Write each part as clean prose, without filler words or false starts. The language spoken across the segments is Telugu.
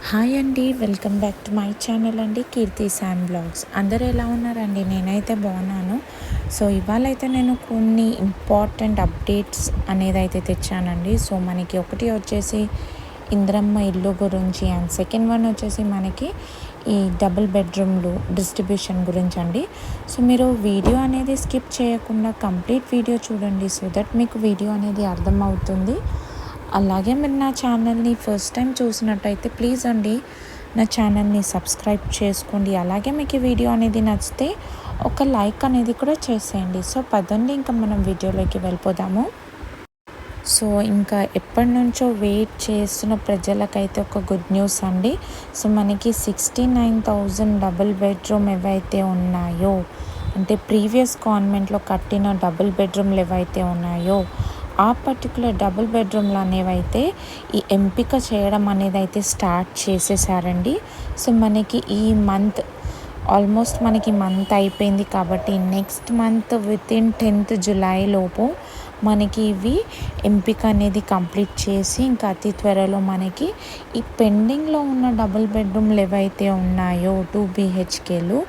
హాయ్ అండి, welcome back to my channel అండి, కీర్తి శామ్ బ్లాగ్స్. అందరూ ఎలా ఉన్నారండి? నేనైతే బాగున్నాను. సో ఇవాళ అయితే నేను కొన్ని ఇంపార్టెంట్ అప్డేట్స్ అనేది అయితే తెచ్చానండి. సో మనకి ఒకటి వచ్చేసి ఇంద్రమ్మ ఇల్లు గురించి, అండ్ సెకండ్ వన్ వచ్చేసి మనకి ఈ డబుల్ బెడ్రూమ్లు డిస్ట్రిబ్యూషన్ గురించి అండి. సో మీరు వీడియో అనేది స్కిప్ చేయకుండా కంప్లీట్ వీడియో చూడండి, సో దట్ మీకు వీడియో అనేది అర్థమవుతుంది. అలాగే మీరు నా ఛానల్ని ఫస్ట్ టైం చూసినట్టయితే ప్లీజ్ అండి నా ఛానల్ని సబ్స్క్రైబ్ చేసుకోండి. అలాగే మీకు ఈ వీడియో అనేది నచ్చితే ఒక లైక్ అనేది కూడా చేసేయండి. సో పదండి, ఇంకా మనం వీడియోలోకి వెళ్ళిపోదాము. సో ఇంకా ఎప్పటి నుంచో వెయిట్ చేస్తున్న ప్రజలకైతే ఒక గుడ్ న్యూస్ అండి. సో మనకి 69,000 డబుల్ బెడ్రూమ్ ఏవైతే ఉన్నాయో, అంటే ప్రీవియస్ గవర్నమెంట్లో కట్టిన డబుల్ బెడ్రూమ్లు ఏవైతే ఉన్నాయో ఆ పర్టికులర్ డబుల్ బెడ్రూమ్లు అనేవైతే ఈ ఎంపిక చేయడం అనేది అయితే స్టార్ట్ చేసేసారండి. సో మనకి ఈ మంత్ ఆల్మోస్ట్ మనకి మంత్ అయిపోయింది కాబట్టి next month within 10th July లోపు మనకి ఇవి ఎంపిక అనేది కంప్లీట్ చేసి ఇంకా అతి త్వరలో మనకి ఈ పెండింగ్లో ఉన్న డబుల్ బెడ్రూమ్లు ఏవైతే ఉన్నాయో 2 BHKలు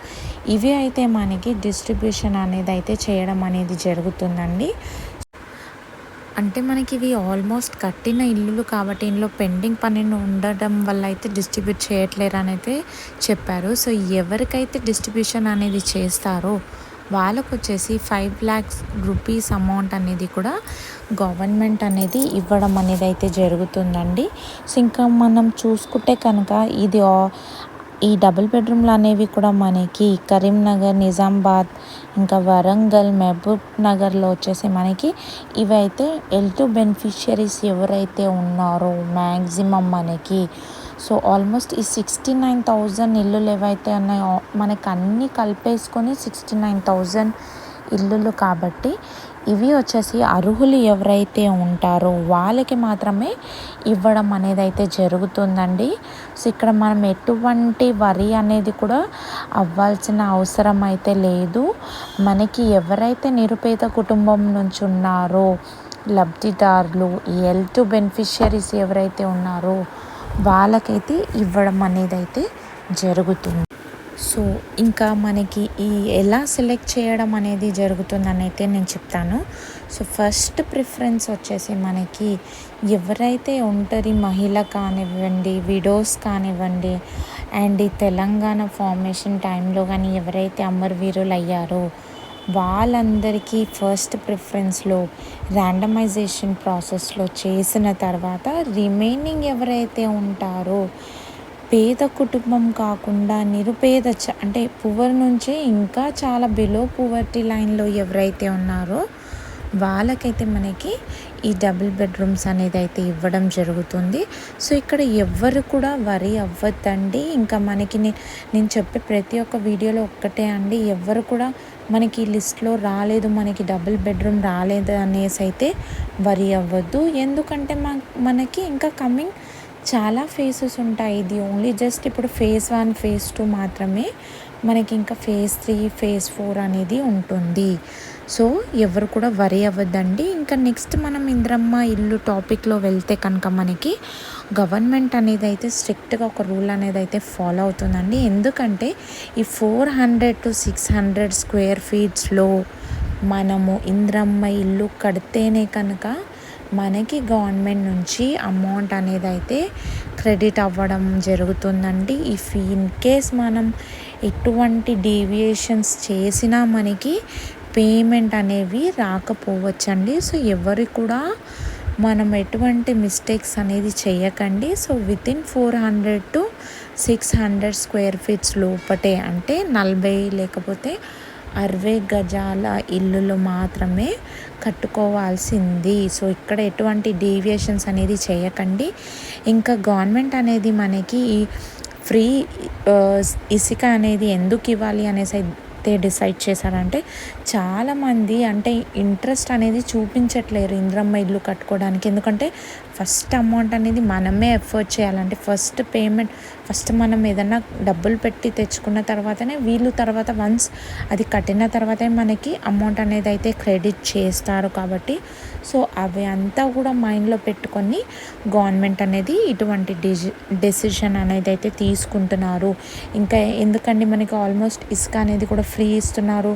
ఇవి అయితే మనకి డిస్ట్రిబ్యూషన్ అనేది అయితే చేయడం అనేది జరుగుతుందండి. అంటే మనకి ఇవి ఆల్మోస్ట్ కట్టిన ఇల్లులు కాబట్టి ఇందులో పెండింగ్ పని ఉండడం వల్ల అయితే డిస్ట్రిబ్యూట్ చేయట్లేరు అని అయితే చెప్పారు. సో ఎవరికైతే డిస్ట్రిబ్యూషన్ అనేది చేస్తారో వాళ్ళకు వచ్చేసి 5 lakhs రూపీస్ అమౌంట్ అనేది కూడా గవర్నమెంట్ అనేది ఇవ్వడం అనేది అయితే జరుగుతుందండి. సో ఇంకా మనం చూసుకుంటే కనుక ఈ డబుల్ బెడ్రూమ్లు అనేవి కూడా మనకి కరీంనగర్, నిజామాబాద్, ఇంకా వరంగల్, మహబూబ్ నగర్లో వచ్చేసి మనకి ఇవైతే L2 బెనిఫిషియరీస్ ఎవరైతే ఉన్నారో మ్యాక్సిమం మనకి సో ఆల్మోస్ట్ ఈ 69,000 ఇల్లులు ఏవైతే ఉన్నాయో మనకు అన్నీ కలిపేసుకొని 69,000 ఇల్లులు కాబట్టి ఇవి వచ్చేసి అర్హులు ఎవరైతే ఉంటారో వాళ్ళకి మాత్రమే ఇవ్వడం అనేది అయితే జరుగుతుందండి. సో ఇక్కడ మనం ఎటువంటి వరి అనేది కూడా అవ్వాల్సిన అవసరం అయితే లేదు. మనకి ఎవరైతే నిరుపేద కుటుంబం నుంచి ఉన్నారో లబ్ధిదారులు, ఈ L2 బెనిఫిషియరీస్ ఎవరైతే ఉన్నారో వాళ్ళకైతే ఇవ్వడం అనేది అయితే జరుగుతుంది. సో ఇంకా మనకి ఎలా సెలెక్ట్ చేయడం అనేది జరుగుతుందని అయితే నేను చెప్తాను. సో ఫస్ట్ ప్రిఫరెన్స్ వచ్చేసి మనకి ఎవరైతే ఒంటరి మహిళ కానివ్వండి, విడోస్ కానివ్వండి, అండ్ ఈ తెలంగాణ ఫార్మేషన్ టైంలో కానీ ఎవరైతే అమరవీరులు అయ్యారో వాళ్ళందరికీ ఫస్ట్ ప్రిఫరెన్స్లో ర్యాండమైజేషన్ ప్రాసెస్లో చేసిన తర్వాత రిమైనింగ్ ఎవరైతే ఉంటారో పేద కుటుంబం కాకుండా నిరుపేద అంటే పువర్ నుంచి ఇంకా చాలా బిలో పువర్టీ లైన్లో ఎవరైతే ఉన్నారో వాళ్ళకైతే మనకి ఈ డబుల్ బెడ్రూమ్స్ అనేది అయితే ఇవ్వడం జరుగుతుంది. సో ఇక్కడ ఎవ్వరు కూడా వరి అవ్వద్దండి. ఇంకా మనకి నేను చెప్పే ప్రతి ఒక్క వీడియోలో ఒక్కటే అండి, ఎవ్వరు కూడా మనకి ఈ లిస్ట్లో రాలేదు, మనకి డబుల్ బెడ్రూమ్ రాలేదు అనేసి అయితే వరి అవ్వద్దు. ఎందుకంటే మనకి ఇంకా కమింగ్ చాలా ఫేసెస్ ఉంటాయి. ఇది ఓన్లీ జస్ట్ ఇప్పుడు phase 1 phase 2 మాత్రమే, మనకి ఇంకా phase 3 phase 4 అనేది ఉంటుంది. సో ఎవరు కూడా వరి అవ్వద్దండి. ఇంకా నెక్స్ట్ మనం ఇంద్రమ్మ ఇల్లు టాపిక్లో వెళ్తే కనుక మనకి గవర్నమెంట్ అనేది అయితే స్ట్రిక్ట్గా ఒక రూల్ అనేది అయితే ఫాలో అవుతుందండి. ఎందుకంటే ఈ 400 to 600 square feetsలో మనము ఇంద్రమ్మ ఇల్లు కడితేనే కనుక మనకి గవర్నమెంట్ నుంచి అమౌంట్ అనేది అయితే క్రెడిట్ అవ్వడం జరుగుతుందండి. ఇఫ్ ఇన్ కేస్ మనం ఎటువంటి డీవియేషన్స్ చేసినా మనకి పేమెంట్ అనేవి రాకపోవచ్చండి. సో ఎవరు కూడా మనం ఎటువంటి మిస్టేక్స్ అనేది చేయకండి. So within 400 to 600 square feets లోపటే, అంటే 40 లేకపోతే 60 గజాల ఇల్లులు మాత్రమే కట్టుకోవాల్సింది. సో ఇక్కడ ఎటువంటి డీవియేషన్స్ అనేది చేయకండి. ఇంకా గవర్నమెంట్ అనేది మనకి ఫ్రీ ఇసుక అనేది ఎందుకు ఇవ్వాలి అనేసి డిసైడ్ చేశారంటే చాలామంది అంటే ఇంట్రెస్ట్ అనేది చూపించట్లేరు ఇంద్రమ్మ ఇల్లు కట్టుకోవడానికి. ఎందుకంటే ఫస్ట్ అమౌంట్ అనేది మనమే ఎఫర్ట్ చేయాలంటే ఫస్ట్ మనం ఏదన్నా డబ్బులు పెట్టి తెచ్చుకున్న తర్వాతనే వీళ్ళు తర్వాత వన్స్ అది కట్టిన తర్వాతే మనకి అమౌంట్ అనేది అయితే క్రెడిట్ చేస్తారు. కాబట్టి సో అవి అంతా కూడా మైండ్లో పెట్టుకొని గవర్నమెంట్ అనేది ఇటువంటి డెసిషన్ అనేది అయితే తీసుకుంటున్నారు. ఇంకా ఎందుకండి మనకి ఆల్మోస్ట్ ఇసుక అనేది కూడా ఫ్రీ ఇస్తున్నారు.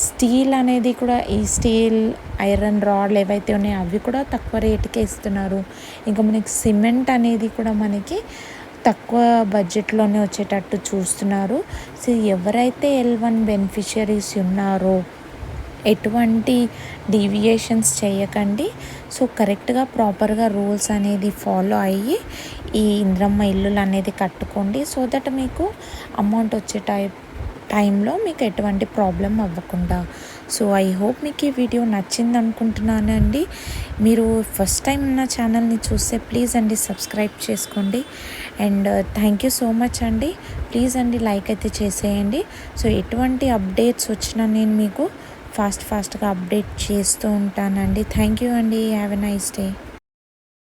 స్టీల్ అనేది కూడా ఈ స్టీల్ ఐరన్ రాడ్లు ఏవైతే ఉన్నాయో అవి కూడా తక్కువ రేటుకే ఇస్తున్నారు. ఇంకా మనకి సిమెంట్ అనేది కూడా మనకి తక్కువ బడ్జెట్లోనే వచ్చేటట్టు చూస్తున్నారు. సో ఎవరైతే L1 బెనిఫిషియరీస్ ఉన్నారో ఎటువంటి డీవియేషన్స్ చేయకండి. సో కరెక్ట్గా ప్రాపర్గా రూల్స్ అనేది ఫాలో అయ్యి ఈ ఇంద్రమ్మ ఇల్లులు అనేది కట్టుకోండి. సో దట్ మీకు అమౌంట్ వచ్చే టైంలో మీకు ఎటువంటి ప్రాబ్లం అవ్వకుండా. సో ఐ హోప్ మీకు ఈ వీడియో నచ్చింది అనుకుంటున్నానండి. మీరు ఫస్ట్ టైం నా ఛానల్ని చూస్తే ప్లీజ్ అండి సబ్స్క్రైబ్ చేసుకోండి. And thank you so much అండి. ప్లీజ్ అండి లైక్ అయితే చేసేయండి. సో ఎటువంటి అప్డేట్స్ వచ్చినా నేను మీకు ఫాస్ట్గా అప్డేట్ చేస్తూ ఉంటానండి. థ్యాంక్ యూ అండి. Have a nice day.